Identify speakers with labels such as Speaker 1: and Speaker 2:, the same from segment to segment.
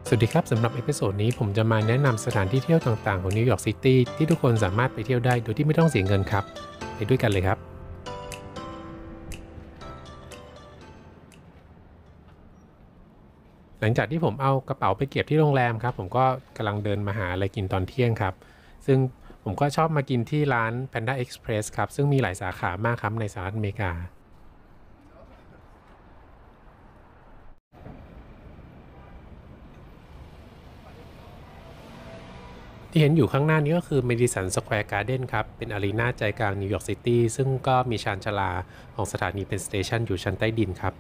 Speaker 1: สวัสดีครับสำหรับเอพิโซดนี้ผมจะมาแนะนำสถานที่เที่ยวต่างๆของนิวยอร์กซิตี้ที่ทุกคนสามารถไปเที่ยวได้โดยที่ไม่ต้องเสียเงินครับไปด้วยกันเลยครับหลังจากที่ผมเอากระเป๋าไปเก็บที่โรงแรมครับผมก็กำลังเดินมาหาอะไรกินตอนเที่ยงครับซึ่งผมก็ชอบมากินที่ร้าน Panda Express ครับซึ่งมีหลายสาขามากครับในสหรัฐอเมริกาที่เห็นอยู่ข้างหน้านี้ก็คือ Madison Square Garden ครับเป็นอารีนาใจกลางนิวยอร์กซิตี้ซึ่งก็มีชานชาลาของสถานีเป็นสเตชันอยู่ชั้นใต้ดินครับ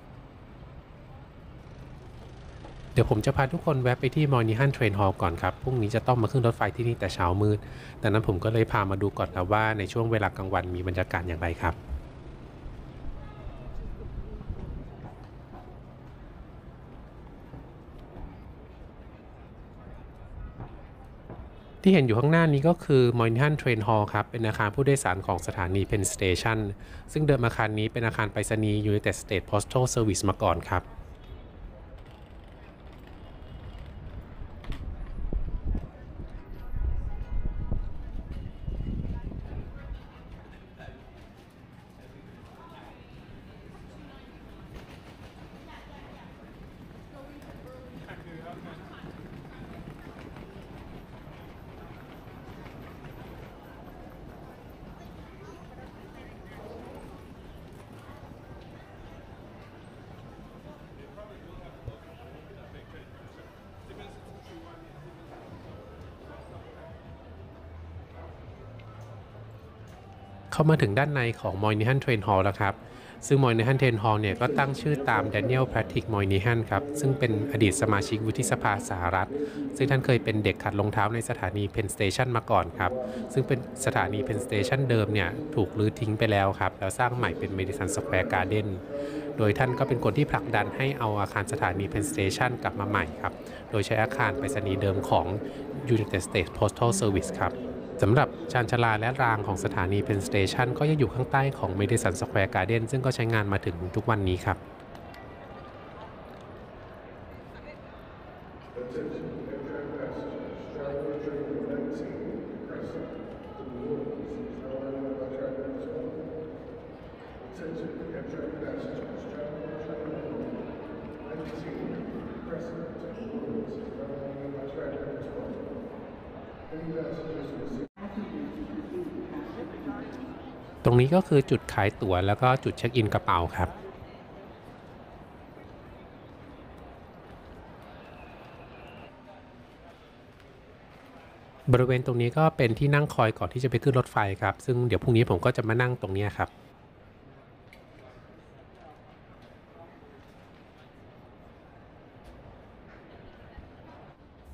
Speaker 1: เดี๋ยวผมจะพาทุกคนแวะไปที่ Moynihan Train Hall ก่อนครับพรุ่งนี้จะต้องมาขึ้นรถไฟที่นี่แต่เช้ามืดดังนั้นผมก็เลยพามาดูก่อนครับว่าในช่วงเวลากลางวันมีบรรยากาศอย่างไรครับที่เห็นอยู่ข้างหน้านี้ก็คือ Moynihan Train Hall ครับเป็นอาคารผู้โดยสารของสถานี Penn Station ซึ่งเดิมอาคารนี้เป็นอาคารไปรษณีย์ United States Postal Service มาก่อนครับ เข้ามาถึงด้านในของ Moynihan Train Hall แล้วครับซึ่ง Moynihan Train Hall เนี่ยก็ตั้งชื่อตาม Daniel Patrick Moynihan ครับซึ่งเป็นอดีตสมาชิกวุฒิสภาสหรัฐซึ่งท่านเคยเป็นเด็กขัดรองเท้าในสถานี Penn Station มาก่อนครับซึ่งเป็นสถานี Penn Station เดิมเนี่ยถูกรื้อทิ้งไปแล้วครับแล้วสร้างใหม่เป็น Madison Square Garden โดยท่านก็เป็นคนที่ผลักดันให้เอาอาคารสถานี Penn Station กลับมาใหม่ครับโดยใช้อาคารไปรษณีย์เดิมของ United States Postal Service ครับ สำหรับชานชาลาและรางของสถานี Penn Station ก็ยังอยู่ข้างใต้ของ Madison Square Garden ซึ่งก็ใช้งานมาถึงทุกวันนี้ครับตรงนี้ก็คือจุดขายตั๋วแล้วก็จุดเช็คอินกระเป๋าครับบริเวณตรงนี้ก็เป็นที่นั่งคอยก่อนที่จะไปขึ้นรถไฟครับซึ่งเดี๋ยวพรุ่งนี้ผมก็จะมานั่งตรงนี้ครับ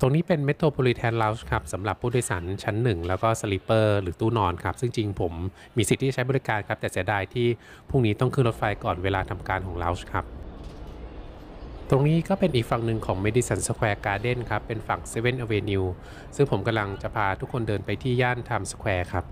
Speaker 1: ตรงนี้เป็น Metropolitan Lounge ครับสำหรับผู้โดยสารชั้น1แล้วก็ Sleeper หรือตู้นอนครับซึ่งจริงผมมีสิทธิ์ที่จะใช้บริการครับแต่เสียดายที่พรุ่งนี้ต้องขึ้นรถไฟก่อนเวลาทำการของ Lounge ครับตรงนี้ก็เป็นอีกฝั่งหนึ่งของ Madison Square Garden ครับเป็นฝั่ง Seventh Avenue ซึ่งผมกำลังจะพาทุกคนเดินไปที่ย่าน Times Square ครับ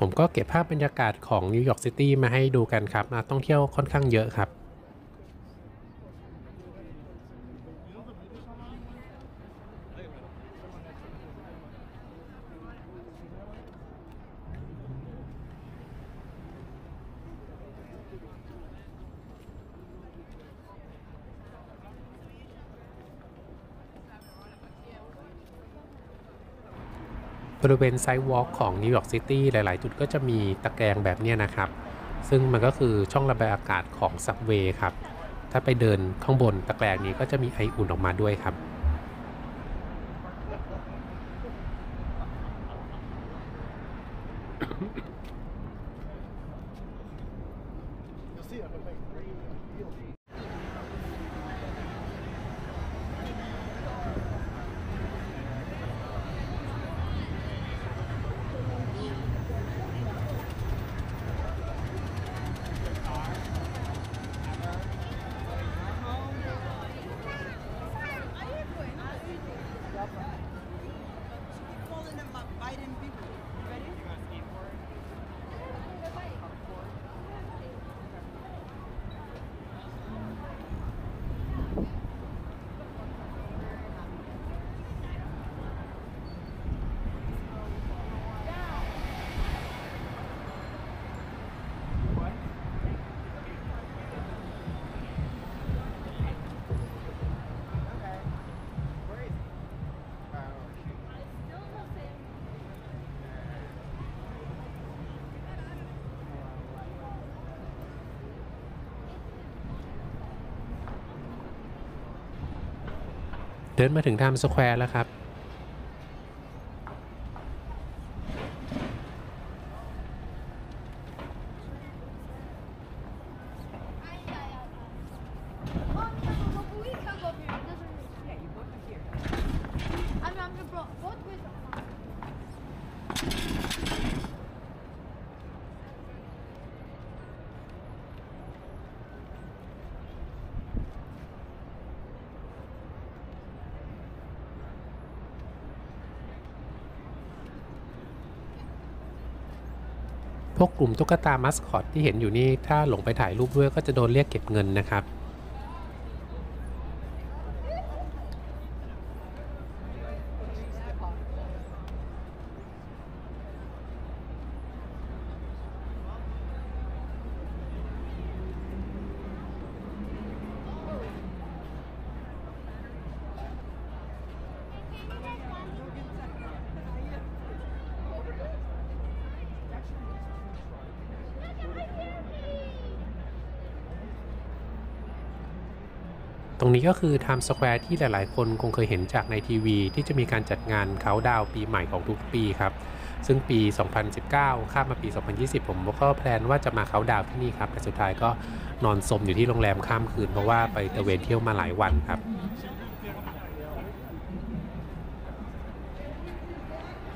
Speaker 1: ผมก็เก็บภาพบรรยากาศของนิวยอร์กซิตี้มาให้ดูกันครับนักท่องเที่ยวค่อนข้างเยอะครับ บริเวณไซด์วอล์กของนิวยอร์กซิตี้หลายๆจุดก็จะมีตะแกรงแบบนี้นะครับซึ่งมันก็คือช่องระบายอากาศของซับเวย์ครับ ถ้าไปเดินข้างบนตะแกรงนี้ก็จะมีไออุ่นออกมาด้วยครับเดินมาถึงไทม์สแควร์แล้วครับพวกกลุ่มตุ๊กตามัสคอตที่เห็นอยู่นี่ถ้าหลงไปถ่ายรูปด้วยก็จะโดนเรียกเก็บเงินนะครับ ตรงนี้ก็คือไทม์สแควร์ที่หลายๆคนคงเคยเห็นจากในทีวีที่จะมีการจัดงานเค้าท์ดาวน์ปีใหม่ของทุกปีครับซึ่งปี 2019 ข้ามมาปี 2020 ผมก็แพลนว่าจะมาเค้าท์ดาวน์ที่นี่ครับแต่สุดท้ายก็นอนสมอยู่ที่โรงแรมข้ามคืนเพราะว่าไปตะเวนเที่ยวมาหลายวันครับ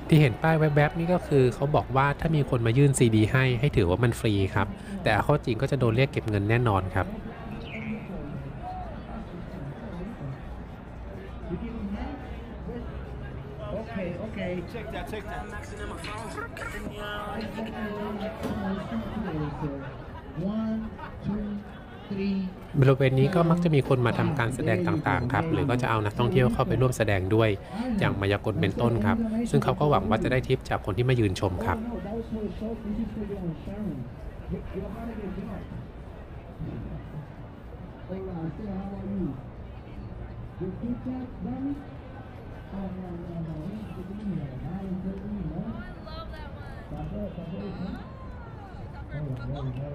Speaker 1: ที่เห็นป้ายแวบๆนี่ก็คือเขาบอกว่าถ้ามีคนมายื่นซีดีให้ถือว่ามันฟรีครับแต่ข้อจริงก็จะโดนเรียกเก็บเงินแน่นอนครับบริเวณนี้ก็มักจะมีคนมาทำการแสดงต่างๆครับหรือก็จะเอานักท่องเที่ยวเข้าไปร่วมแสดงด้วยอย่างมายากลเป็นต้นครับซึ่งเขาก็หวังว่าจะได้ทิปจากคนที่มายืนชมครับ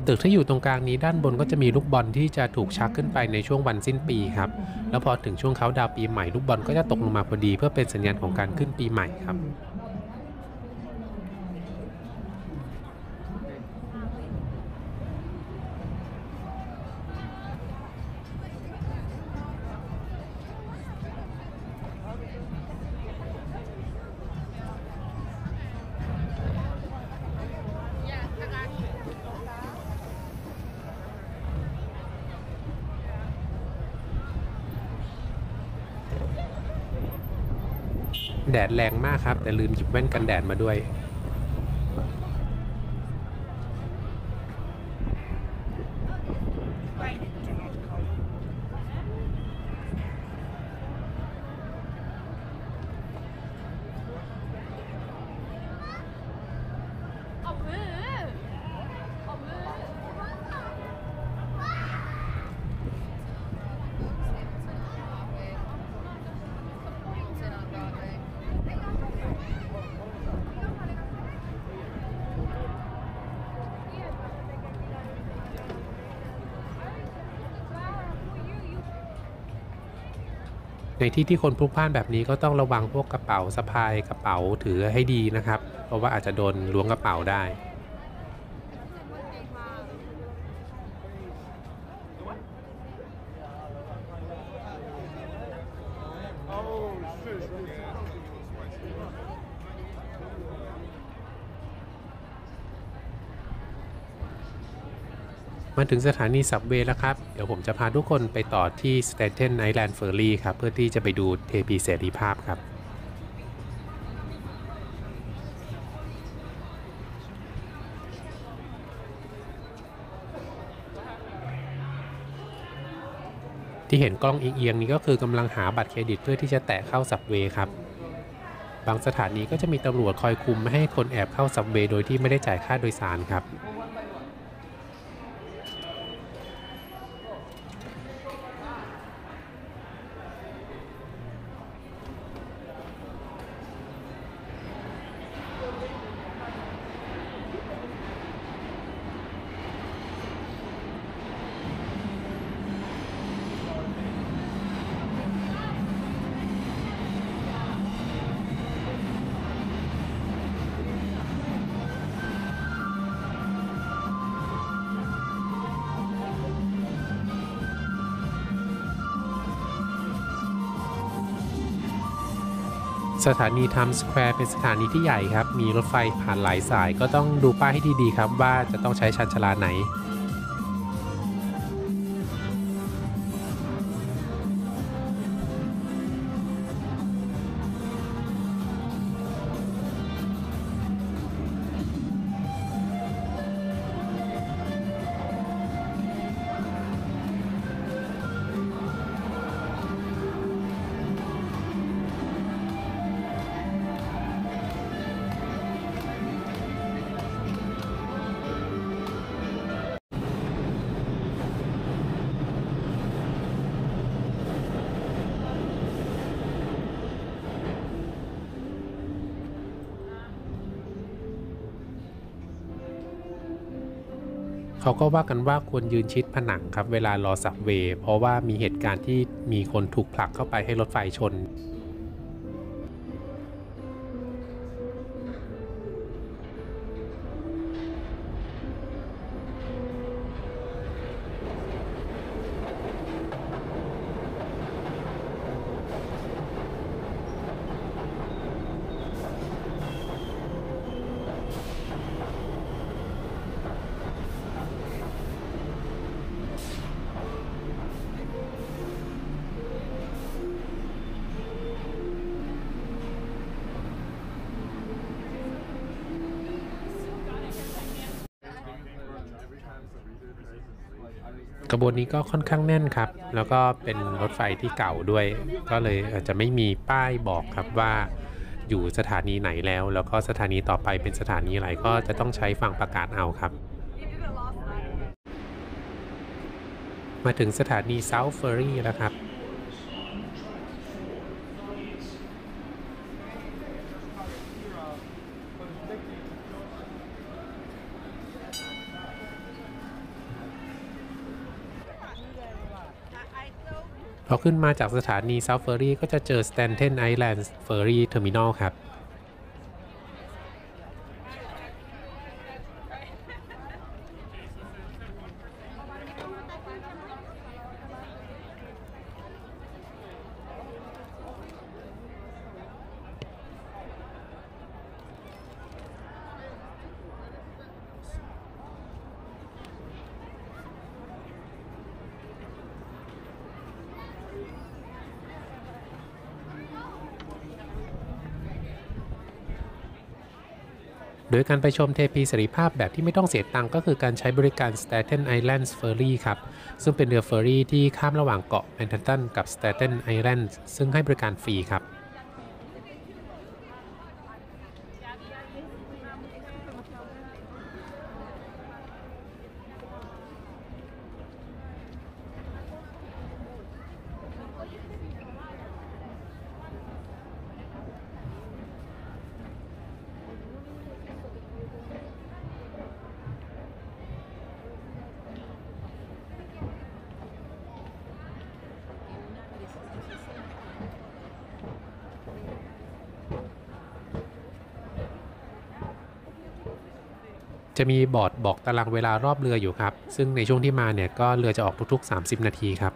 Speaker 1: ตึกที่อยู่ตรงกลางนี้ด้านบนก็จะมีลูกบอลที่จะถูกชักขึ้นไปในช่วงวันสิ้นปีครับแล้วพอถึงช่วงเค้าท์ดาวน์ปีใหม่ลูกบอลก็จะตกลงมาพอดีเพื่อเป็นสัญญาณของการขึ้นปีใหม่ครับแดดแรงมากครับแต่ลืมหยิบแว่นกันแดดมาด้วย ในที่ที่คนพลุกพล่านแบบนี้ก็ต้องระวังพวกกระเป๋าสะพายกระเป๋าถือให้ดีนะครับเพราะว่าอาจจะโดนล้วงกระเป๋าได้มาถึงสถานีซับเวย์แล้วครับเดี๋ยวผมจะพาทุกคนไปต่อที่ Staten Island Ferry ครับเพื่อที่จะไปดูเทพีเสรีภาพครับที่เห็นกล้องเอียงๆนี้ก็คือกำลังหาบัตรเครดิตเพื่อที่จะแตะเข้าซับเวย์ครับบางสถานีก็จะมีตำรวจคอยคุมไม่ให้คนแอบเข้าซับเวย์โดยที่ไม่ได้จ่ายค่าโดยสารครับ สถานีไทม์สแควร์เป็นสถานีที่ใหญ่ครับมีรถไฟผ่านหลายสายก็ต้องดูป้ายให้ดีๆครับว่าจะต้องใช้ชานชาลาไหนเขาก็ว่ากันว่าควรยืนชิดผนังครับเวลารอซับเวย์เพราะว่ามีเหตุการณ์ที่มีคนถูกผลักเข้าไปให้รถไฟชน กระบวนนี้ก็ค่อนข้างแน่นครับแล้วก็เป็นรถไฟที่เก่าด้วยก็เลยอาจจะไม่มีป้ายบอกครับว่าอยู่สถานีไหนแล้วก็สถานีต่อไปเป็นสถานีอะไรก็จะต้องใช้ฟังประกาศเอาครับมาถึงสถานี South Ferry แล้วครับพอขึ้นมาจากสถานี South Ferry ก็จะเจอ Staten Island Ferry Terminal ครับโดยการไปชมเทพีเสรีภาพแบบที่ไม่ต้องเสียตังค์ก็คือการใช้บริการ Staten Island Ferry ครับซึ่งเป็นเรือเฟอร์รี่ที่ข้ามระหว่างเกาะแมนฮัตตันกับ Staten Island ซึ่งให้บริการฟรีครับ จะมีบอร์ดบอกตารางเวลารอบเรืออยู่ครับซึ่งในช่วงที่มาเนี่ยก็เรือจะออกทุกๆ30นาทีครับ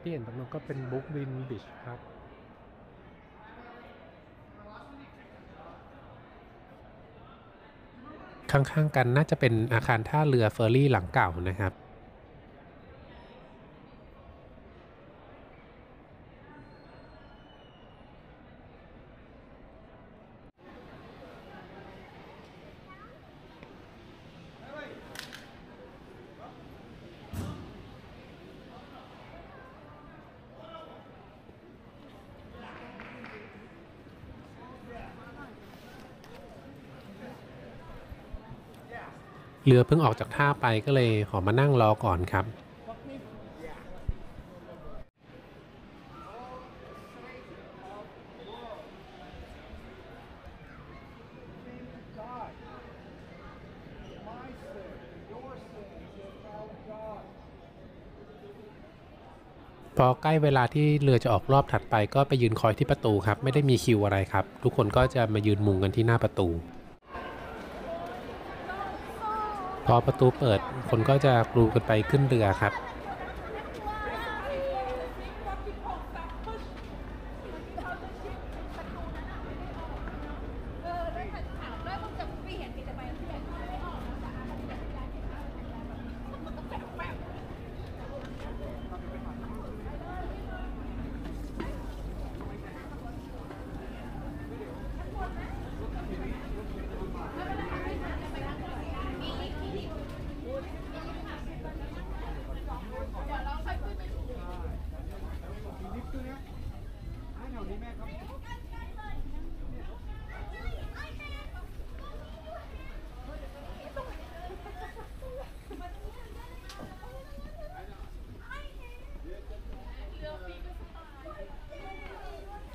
Speaker 1: ที่เห็นตรงนั้นก็เป็นบุ๊กวินบีชครับข้างๆกันน่าจะเป็นอาคารท่าเรือเฟอร์รี่หลังเก่านะครับเรือเพิ่งออกจากท่าไปก็เลยขอมานั่งรอก่อนครับพอใกล้เวลาที่เรือจะออกรอบถัดไปก็ไปยืนคอยที่ประตูครับไม่ได้มีคิวอะไรครับทุกคนก็จะมายืนมุงกันที่หน้าประตูพอประตูเปิดคนก็จะกรูกันไปขึ้นเรือครับ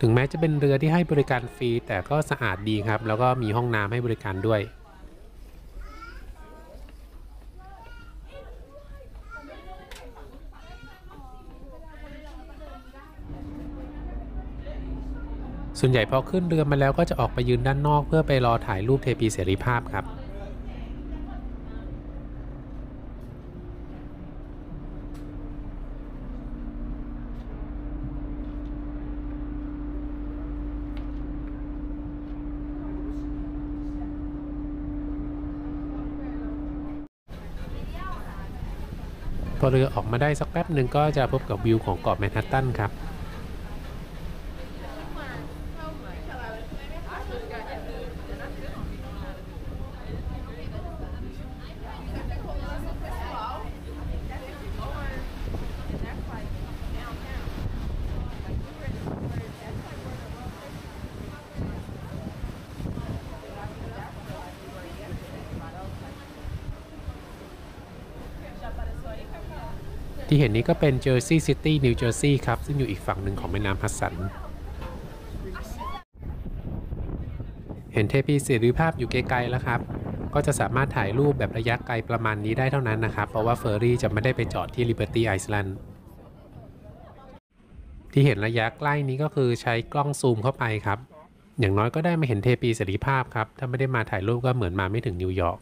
Speaker 1: ถึงแม้จะเป็นเรือที่ให้บริการฟรีแต่ก็สะอาดดีครับแล้วก็มีห้องน้ำให้บริการด้วยส่วนใหญ่พอขึ้นเรือมาแล้วก็จะออกไปยืนด้านนอกเพื่อไปรอถ่ายรูปเทพีเสรีภาพครับพอเรือออกมาได้สักแป๊บหนึ่งก็จะพบกับวิวของเกาะแมนฮัตตันครับที่เห็นนี้ก็เป็นเจอร์ซีย์ซิตี้นิวเจอร์ซีย์ครับซึ่งอยู่อีกฝั่งหนึ่งของแม่น้ำฮัดสันเห็นเทพีเสรีภาพอยู่ไกลๆแล้วครับก็จะสามารถถ่ายรูปแบบระยะไกลประมาณนี้ได้เท่านั้นนะครับเพราะว่าเฟอร์รี่จะไม่ได้ไปจอดที่ Liberty Island ที่เห็นระยะใกล้นี้ก็คือใช้กล้องซูมเข้าไปครับอย่างน้อยก็ได้มาเห็นเทพีเสรีภาพครับถ้าไม่ได้มาถ่ายรูปก็เหมือนมาไม่ถึงนิวยอร์ก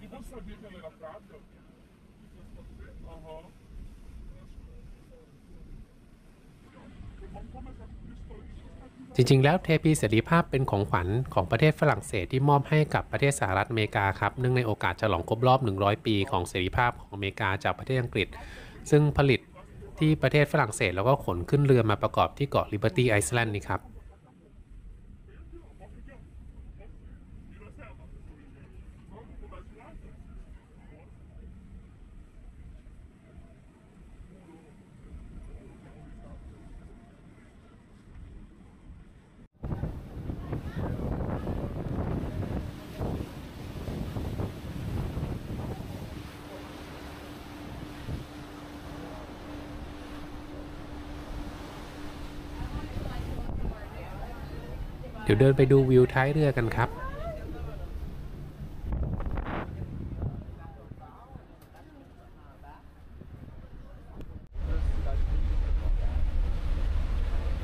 Speaker 1: จริงๆแล้วเทพีเสรีภาพเป็นของขวัญของประเทศฝรั่งเศสที่มอบให้กับประเทศสหรัฐอเมริกาครับเนื่องในโอกาสฉลองครบรอบ100 ปีของเสรีภาพของอเมริกาจากประเทศอังกฤษซึ่งผลิตที่ประเทศฝรั่งเศสแล้วก็ขนขึ้นเรือมาประกอบที่เกาะ Liberty Island นี่ครับ เดี๋ยวเดินไปดูวิวท้ายเรือกันครับ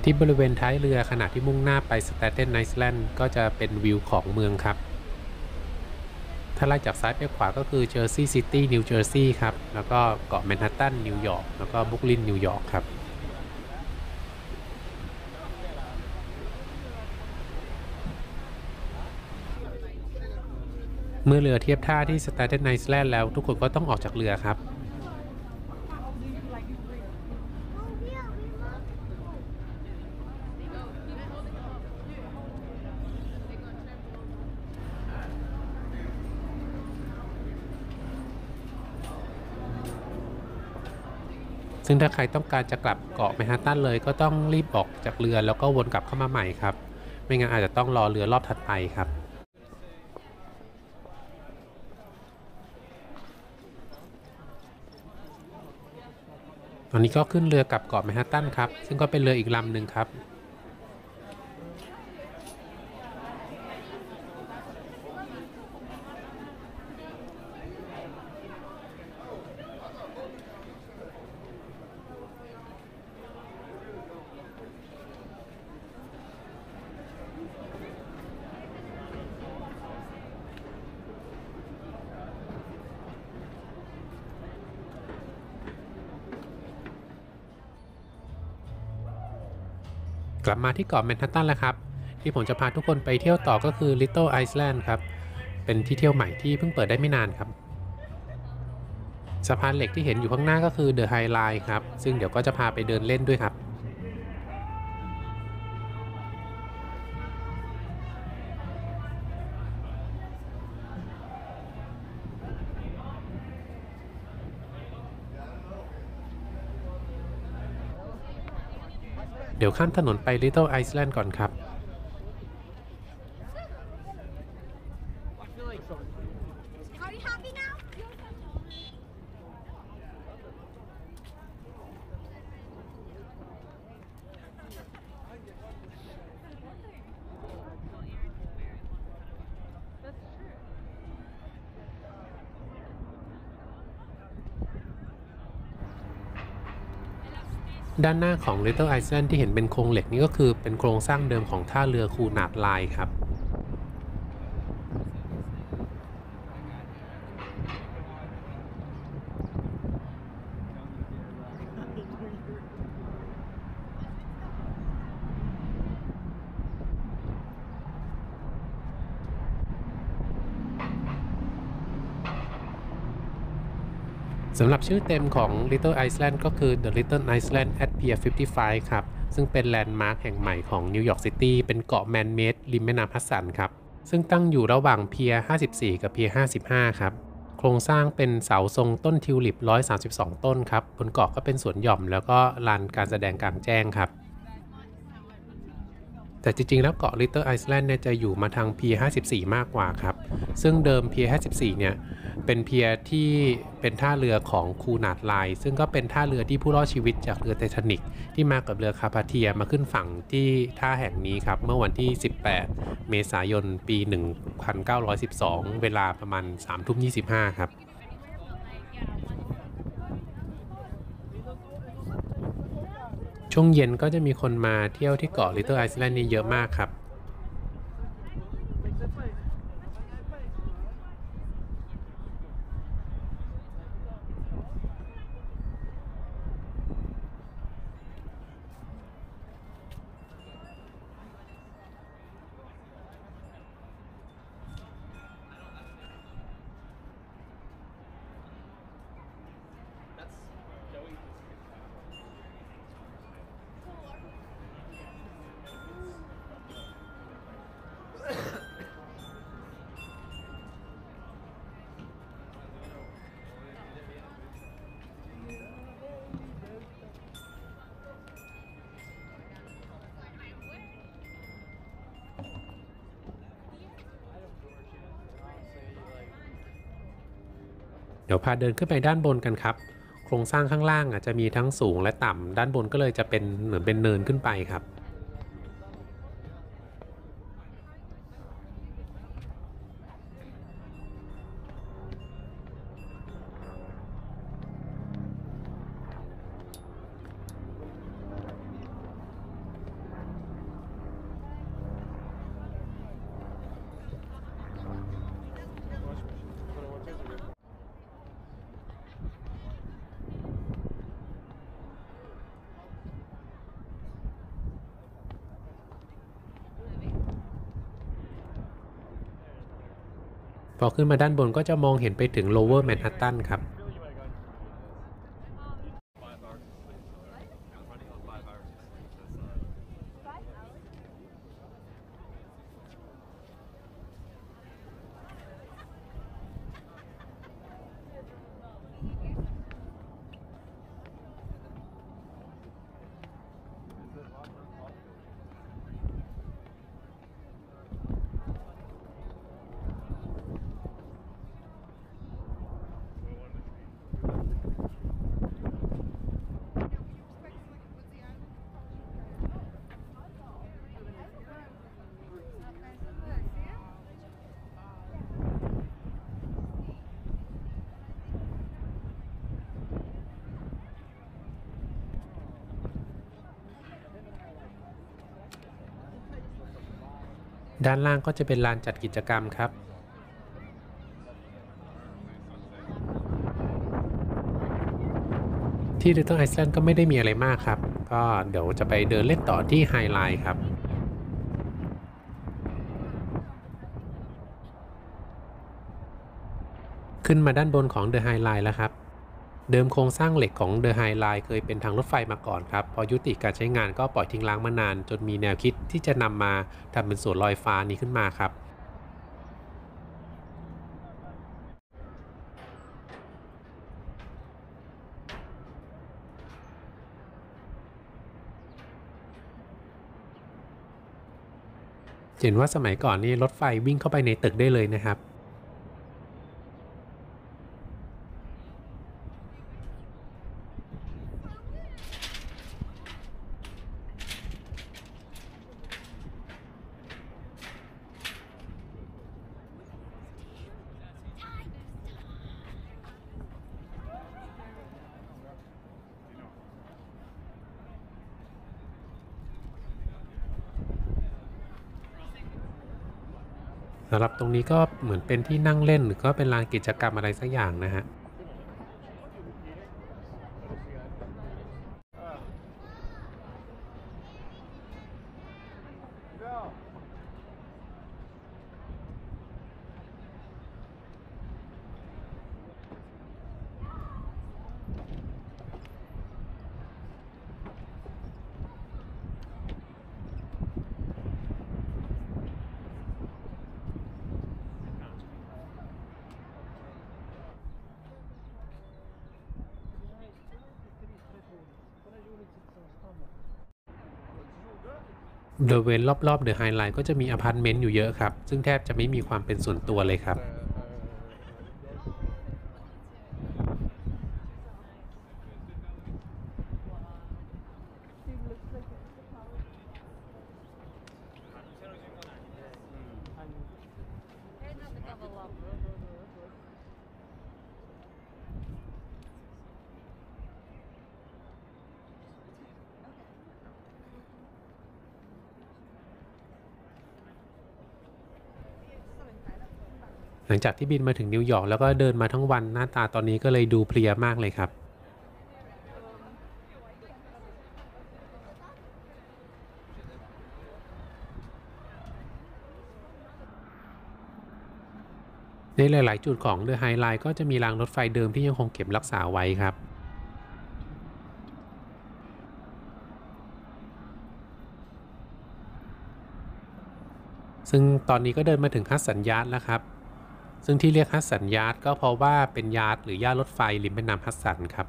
Speaker 1: ที่บริเวณท้ายเรือขณะที่มุ่งหน้าไปสแตเทนไอซ์แลนด์ก็จะเป็นวิวของเมืองครับถ้าไล่จากซ้ายไปขวาก็คือเจอร์ซีย์ซิตี้นิวเจอร์ซีย์ครับแล้วก็เกาะแมนฮัตตันนิวยอร์กแล้วก็บรุกลินนิวยอร์กครับเมื่อเรือเทียบท่าที่สแตเทนไอซ์แลนด์แล้วทุกคนก็ต้องออกจากเรือครับซึ่งถ้าใครต้องการจะกลับเกาะแมนฮัตตันเลยก็ต้องรีบออกจากเรือแล้วก็วนกลับเข้ามาใหม่ครับไม่งั้นอาจจะต้องรอเรือรอบถัดไปครับตอนนี้ก็ขึ้นเรือกลับเกาะแมนฮัตตันครับซึ่งก็เป็นเรืออีกลำหนึ่งครับกลับมาที่เกาะแมนฮัตตันแล้วครับที่ผมจะพาทุกคนไปเที่ยวต่อก็คือ Little Iceland ครับเป็นที่เที่ยวใหม่ที่เพิ่งเปิดได้ไม่นานครับสะพานเหล็กที่เห็นอยู่ข้างหน้าก็คือ The High Line ครับซึ่งเดี๋ยวก็จะพาไปเดินเล่นด้วยครับเดี๋ยวข้ามถนนไป Little Iceland ก่อนครับด้านหน้าของ Little Iceland ที่เห็นเป็นโครงเหล็กนี่ก็คือเป็นโครงสร้างเดิมของท่าเรือคูนาดไลน์ครับสำหรับชื่อเต็มของ Little Iceland ก็คือ The Little Iceland at Pier 55 ครับซึ่งเป็นแลนด์มาร์คแห่งใหม่ของนิวยอร์กซิตี้เป็นเกาะแมนเมดริมแม่น้ำฮัดสันครับซึ่งตั้งอยู่ระหว่างเพียร์ 54 กับเพียร์ 55 ครับโครงสร้างเป็นเสาทรงต้นทิวลิป 132 ต้นครับบนเกาะก็เป็นสวนหย่อมแล้วก็ลานการแสดงกลางแจ้งครับแต่จริงๆแล้วเกาะ Little Iceland เนี่ยจะอยู่มาทางเพียร์ 54 มากกว่าครับซึ่งเดิมเพียร์ 54 เนี่ยเป็นเพียร์ที่เป็นท่าเรือของคูนาดไลน์ซึ่งก็เป็นท่าเรือที่ผู้รอดชีวิตจากเรือไททานิกที่มากับเรือคาพาเทียมาขึ้นฝั่งที่ท่าแห่งนี้ครับเมื่อวันที่ 18 เมษายน ปี 1912 เวลาประมาณ 3:25 ครับช่วงเย็นก็จะมีคนมาเที่ยวที่เกาะ Little Iceland นี่เยอะมากครับเดี๋ยวพาเดินขึ้นไปด้านบนกันครับโครงสร้างข้างล่างจะมีทั้งสูงและต่ำด้านบนก็เลยจะเป็นเหมือนเป็นเนินขึ้นไปครับ พอขึ้นมาด้านบนก็จะมองเห็นไปถึง Lower Manhattan ครับด้านล่างก็จะเป็นลานจัดกิจกรรมครับที่ Little Iceland ก็ไม่ได้มีอะไรมากครับก็เดี๋ยวจะไปเดินเล่นต่อที่ไฮไลท์ครับขึ้นมาด้านบนของ The High Line แล้วครับเดิมโครงสร้างเหล็กของ The High Line เคยเป็นทางรถไฟมาก่อนครับพอยุติการใช้งานก็ปล่อยทิ้งร้างมานานจนมีแนวคิดที่จะนำมาทำเป็นสวนลอยฟ้านี้ขึ้นมาครับเห็นว่าสมัยก่อนนี่รถไฟวิ่งเข้าไปในตึกได้เลยนะครับสำหรับตรงนี้ก็เหมือนเป็นที่นั่งเล่นหรือก็เป็นลานกิจกรรมอะไรสักอย่างนะฮะบริเวณรอบๆเดอะไฮไลท์ก็จะมีอพาร์ตเมนต์อยู่เยอะครับซึ่งแทบจะไม่มีความเป็นส่วนตัวเลยครับหลังจากที่บินมาถึงนิวยอร์กแล้วก็เดินมาทั้งวันหน้าตาตอนนี้ก็เลยดูเพลียมากเลยครับในหลายๆจุดของเดอะไฮไลท์ก็จะมีรางรถไฟเดิมที่ยังคงเก็บรักษาไว้ครับซึ่งตอนนี้ก็เดินมาถึงฮัสสันยาร์ดแล้วครับซึ่งที่เรียกฮัสสันยาร์ดก็เพราะว่าเป็นยาร์ดหรือย่ารถไฟริมแม่น้ำฮัสสันครับ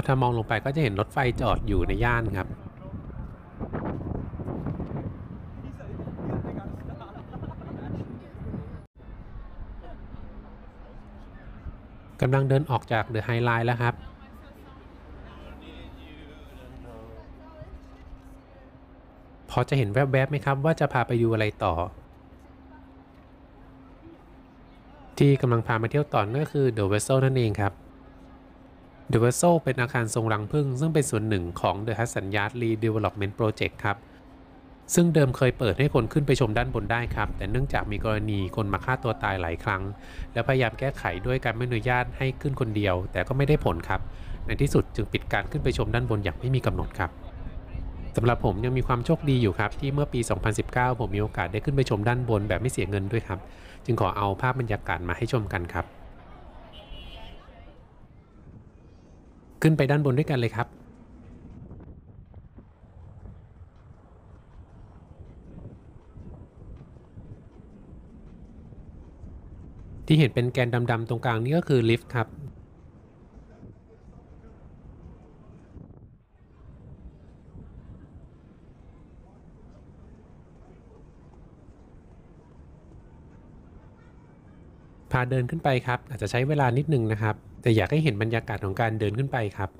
Speaker 1: ถ้ามองลงไปก็จะเห็นรถไฟจอดอยู่ในย่านครับกำลังเดินออกจากเดอะไฮไลท์แล้วครับพอจะเห็นแวบๆไหมครับว่าจะพาไปดูอะไรต่อที่กำลังพามาเที่ยวต่อนั่นก็คือ The Vessel นั่นเองครับ The Vessel เป็นอาคารทรงรังผึ้งซึ่งเป็นส่วนหนึ่งของ The Hudson Yard Redevelopment Project ครับซึ่งเดิมเคยเปิดให้คนขึ้นไปชมด้านบนได้ครับแต่เนื่องจากมีกรณีคนมาฆ่าตัวตายหลายครั้งและพยายามแก้ไขด้วยการไม่อนุญาตให้ขึ้นคนเดียวแต่ก็ไม่ได้ผลครับในที่สุดจึงปิดการขึ้นไปชมด้านบนอย่างไม่มีกำหนดครับสำหรับผมยังมีความโชคดีอยู่ครับที่เมื่อปี 2019 ผมมีโอกาสได้ขึ้นไปชมด้านบนแบบไม่เสียเงินด้วยครับจึงขอเอาภาพบรรยากาศมาให้ชมกันครับขึ้นไปด้านบนด้วยกันเลยครับที่เห็นเป็นแกนดำๆตรงกลางนี่ก็คือลิฟต์ครับพาเดินขึ้นไปครับอาจจะใช้เวลานิดนึงนะครับแต่อยากให้เห็นบรรยากาศของการเดินขึ้นไปครับ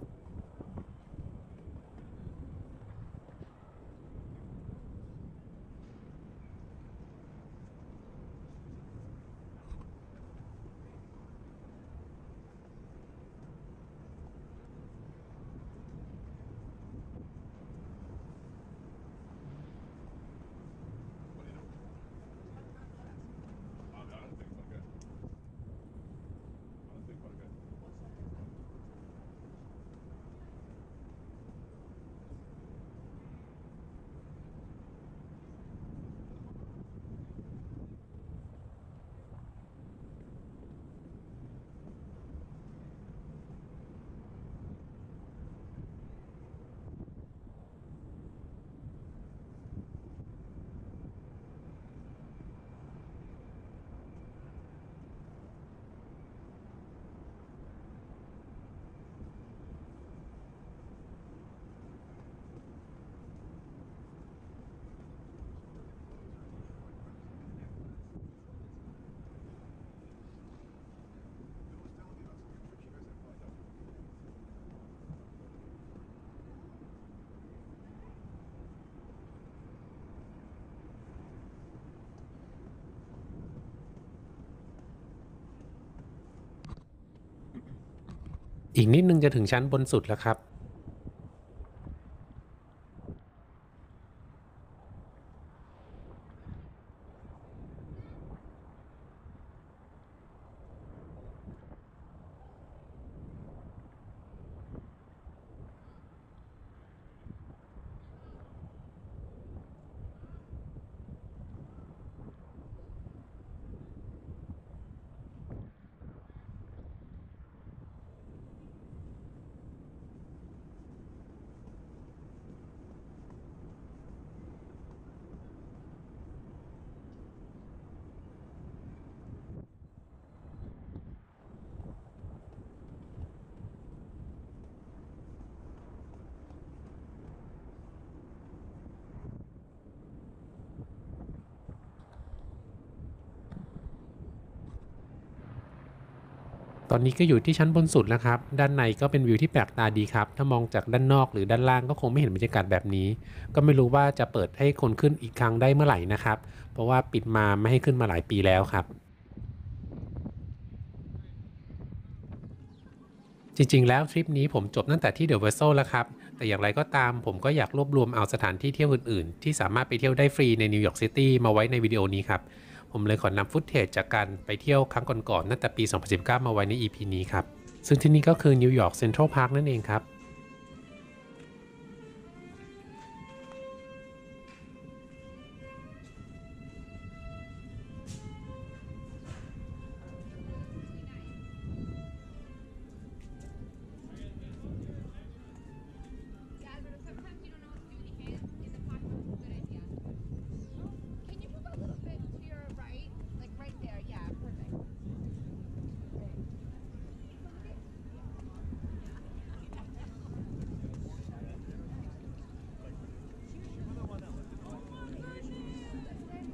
Speaker 1: อีกนิดนึงจะถึงชั้นบนสุดแล้วครับตอนนี้ก็อยู่ที่ชั้นบนสุดแล้วครับด้านในก็เป็นวิวที่แปลกตาดีครับถ้ามองจากด้านนอกหรือด้านล่างก็คงไม่เห็นบรรยากาศแบบนี้ก็ไม่รู้ว่าจะเปิดให้คนขึ้นอีกครั้งได้เมื่อไหร่นะครับเพราะว่าปิดมาไม่ให้ขึ้นมาหลายปีแล้วครับจริงๆแล้วทริปนี้ผมจบตั้งแต่ที่เดอะเวสเซลแล้วครับแต่อย่างไรก็ตามผมก็อยากรวบรวมเอาสถานที่เที่ยวอื่นๆที่สามารถไปเที่ยวได้ฟรีในนิวยอร์กซิตี้มาไว้ในวิดีโอนี้ครับผมเลยขอนำฟุตเทจจากการไปเที่ยวครั้งก่อนๆตั้งแต่ปี 2019 มาไว้ใน EP นี้ครับซึ่งที่นี่ก็คือนิวยอร์กเซ็นทรัลพาร์คนั่นเองครับ
Speaker 2: Yeah, but sometimes you don't know what to do with your hands. In the pocket is a good idea. Can you move a little bit to your right? Like right there. Yeah, perfect.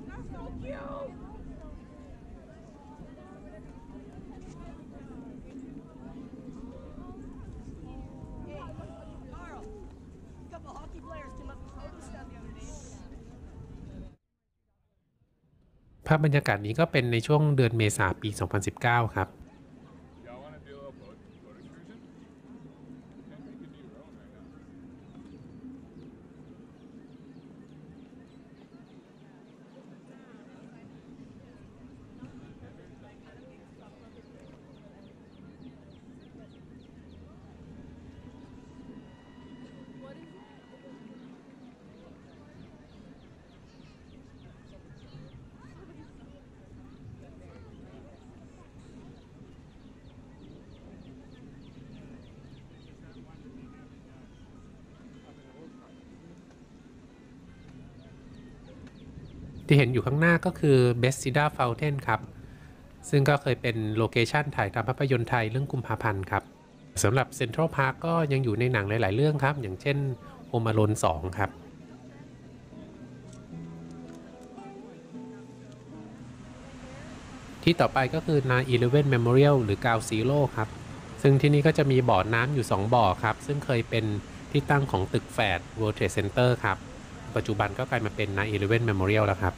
Speaker 2: That's so cute.
Speaker 3: Hey, Carl, a couple hockey players came up and photoshopped stuff the other day.
Speaker 1: ภาพบรรยากาศนี้ก็เป็นในช่วงเดือนเมษาปี 2019 ครับ
Speaker 4: Y'all want to do a little boat excursion?
Speaker 1: ที่เห็นอยู่ข้างหน้าก็คือ Bethesda Fountain ครับซึ่งก็เคยเป็นโลเคชันถ่ายทำภาพยนตร์ไทยเรื่องกุมภาพันธ์ครับสำหรับ Central Park ก็ยังอยู่ในหนังหลายๆเรื่องครับอย่างเช่น Home Alone 2 ครับที่ต่อไปก็คือ 9/11 Memorial หรือ Ground Zero ครับซึ่งที่นี่ก็จะมีบ่อน้ำอยู่2บ่อครับซึ่งเคยเป็นที่ตั้งของตึกแฝด World Trade Center ครับปัจจุบันก็กลายมาเป็น 9/11 Memorial แล้วครับ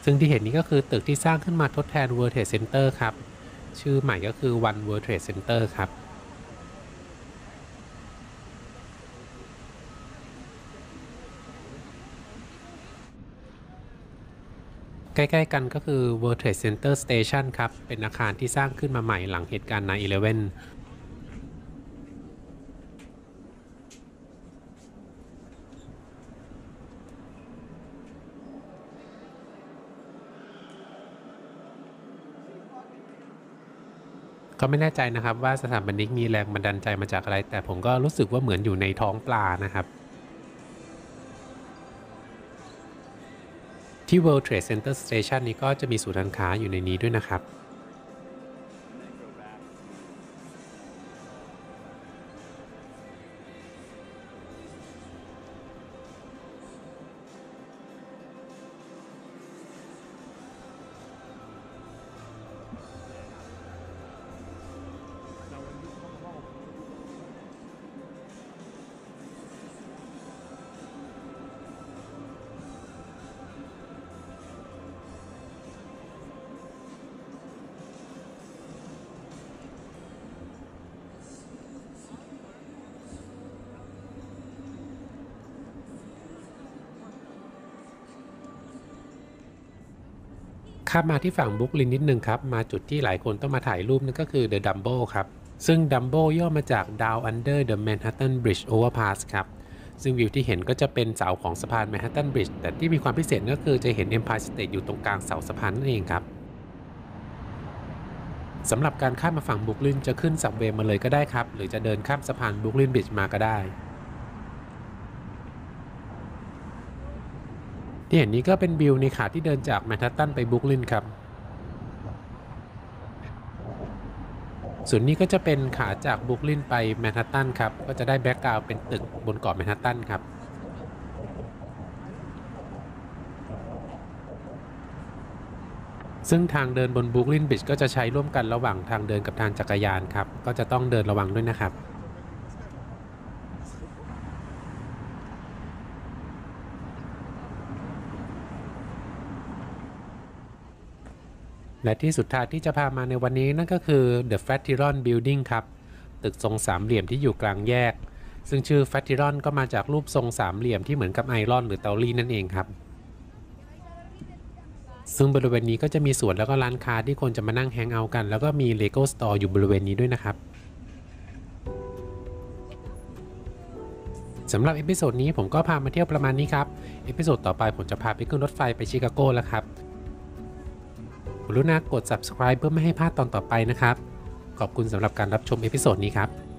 Speaker 1: ซึ่งที่เห็นนี้ก็คือตึกที่สร้างขึ้นมาทดแทน World Trade Center ครับชื่อใหม่ก็คือ One World Trade Center ครับใกล้ๆกันก็คือ World Trade Center Station ครับเป็นอาคารที่สร้างขึ้นมาใหม่หลังเหตุการณ์ 9/11ก็ไม่แน่ใจนะครับว่าสถาปนิกมีแรงบันดาลใจมาจากอะไรแต่ผมก็รู้สึกว่าเหมือนอยู่ในท้องปลานะครับที่ World Trade Center Station นี้ก็จะมีศูนย์การค้าอยู่ในนี้ด้วยนะครับข้ามมาที่ฝั่งบรุกลินนิดนึงครับมาจุดที่หลายคนต้องมาถ่ายรูปนั่นก็คือ The Dumbo ครับซึ่ง Dumbo ย่อมาจาก Down Under the Manhattan Bridge Overpass ครับซึ่งวิวที่เห็นก็จะเป็นเสาของสะพาน Manhattan Bridge แต่ที่มีความพิเศษก็คือจะเห็น Empire State อยู่ตรงกลางเสาสะพานนั่นเองครับสำหรับการข้ามมาฝั่งบรุกลินจะขึ้นซับเวย์มาเลยก็ได้ครับหรือจะเดินข้ามสะพานบรุกลินบริดจ์มาก็ได้ที่เห็นนี้ก็เป็นวิวในขาที่เดินจากแมนฮัตตันไปบรุกลินครับส่วนนี้ก็จะเป็นขาจากบรุกลินไปแมนฮัตตันครับก็จะได้แบ็กกราวด์เป็นตึกบนเกาะแมนฮัตตันครับซึ่งทางเดินบนบรุกลินบริดจ์ก็จะใช้ร่วมกันระหว่างทางเดินกับทางจักรยานครับก็จะต้องเดินระวังด้วยนะครับและที่สุดท้ายที่จะพามาในวันนี้นั่นก็คือ The Flatiron Building ครับตึกทรงสามเหลี่ยมที่อยู่กลางแยกซึ่งชื่อ Flatiron ก็มาจากรูปทรงสามเหลี่ยมที่เหมือนกับไอรอนหรือเตารีดนั่นเองครับซึ่งบริเวณนี้ก็จะมีสวนแล้วก็ร้านค้าที่คนจะมานั่งแฮงเอาท์กันแล้วก็มี Lego Store อยู่บริเวณนี้ด้วยนะครับสำหรับเอพิโซดนี้ผมก็พามาเที่ยวประมาณนี้ครับเอพิโซดต่อไปผมจะพาไปขึ้นรถไฟไปชิคาโกแล้วครับกรุณากด subscribe เพื่อไม่ให้พลาดตอนต่อไปนะครับขอบคุณสำหรับการรับชมเอพิโซดนี้ครับ